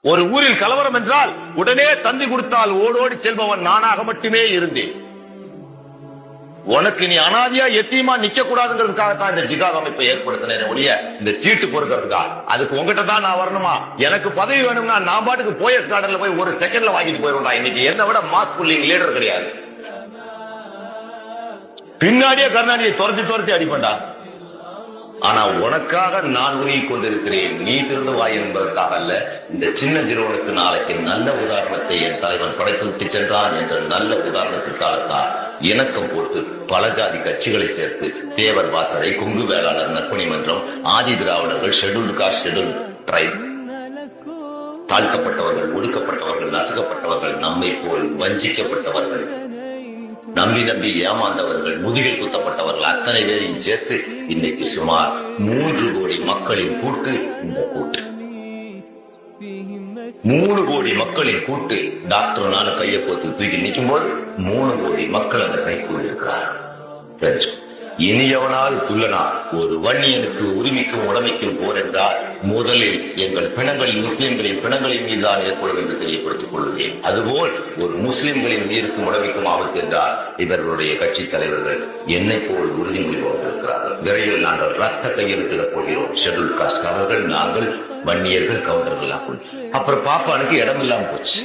ஒரு ஊரில் கலவரம் என்றால் உடனே தந்தி கொடுத்தால் ஓடோடி செல்பவன் நானாக மட்டுமே இருந்தேன். உனக்கு நீ அனாதியா எத்தியமா நிக்க கூடாதுங்கிறதுக்காகத்தான் இந்த ஜிகாத் அமைப்பை ஏற்படுத்தினேன் ஒழிய இந்த சீட்டு பொறுக்கிறதுக்கா. அதுக்கு உங்ககிட்ட தான் நான் வரணுமா? எனக்கு பதவி வேணும்னா நான் பாட்டுக்கு போயஸ் கார்டன்ல போய் ஒரு செகண்ட்ல வாங்கிட்டு போயிருந்தா. இன்னைக்கு என்ன விட மாஸ் புல்லிங் லீடர் கிடையாது. பின்னாடியே கருணாநிதியை துரத்தி அடிப்பண்டா. ஆனா உனக்காக நான் உருகி கொண்டிருக்கிறேன். நீ திருந்து வாய் என்பதற்காக அல்ல. இந்த சின்ன சிறுவனுக்கு நாளைக்கு நல்ல உதாரணத்தை என் தலைவன் படைத்து விட்டு சென்றான் என்ற நல்ல உதாரணத்திற்காகத்தான் இணக்கம் போட்டு பல ஜாதி கட்சிகளை சேர்த்து தேவர் வாசலை, கொங்கு வேளாளர் நற்பணி மன்றம், ஆதி திராவிடர்கள், ஷெட்யூல்டு காஸ்ட், ஷெட்யூல்டு ட்ரைப், தாழ்த்தப்பட்டவர்கள், ஒடுக்கப்பட்டவர்கள், நசுக்கப்பட்டவர்கள், நம்மை போல் வஞ்சிக்கப்பட்டவர்கள், நம்பி ஏமாந்தவர்கள், முதுகில் குத்தப்பட்டவர்கள் அத்தனை பேரையும் சேர்த்து இன்னைக்கு சுமார் 3 கோடி மக்களின் கூட்டு. இந்த கூட்டு 3 கோடி மக்களின் கூட்டு டாக்டர் நானும் கையை போட்டு தூக்கி நிற்கும் போது 3 கோடி மக்கள் அந்த கைக்குள் இருக்கிறார். இனி எவனால் துள்ளனா ஒரு வன்னியனுக்கு உரிமைக்கும் உடமைக்கும் போர் என்றால் முதலில் எங்கள் பிணங்களின் முஸ்லிம்களின் பிணங்களின் மீதுதான் ஏற்படும் என்று தெரியப்படுத்திக் கொள்கிறேன். அதுபோல் ஒரு முஸ்லிம்களின் உயிருக்கும் உடமைக்கும் ஆபத்து என்றால் இவர்களுடைய கட்சி தலைவர்கள் என்னை போல் உறுதிமொழி இருக்கிறார்கள். விரைவில் நாங்கள் ரத்த கையெழுத்திடப் போகிறோம். ஷெட்யூல் காஸ்ட் அவர்கள், நாங்கள் வன்னியர்கள், கவுண்டர்கள். அப்புறம் பாப்பானுக்கு இடம் இல்லாம போச்சு.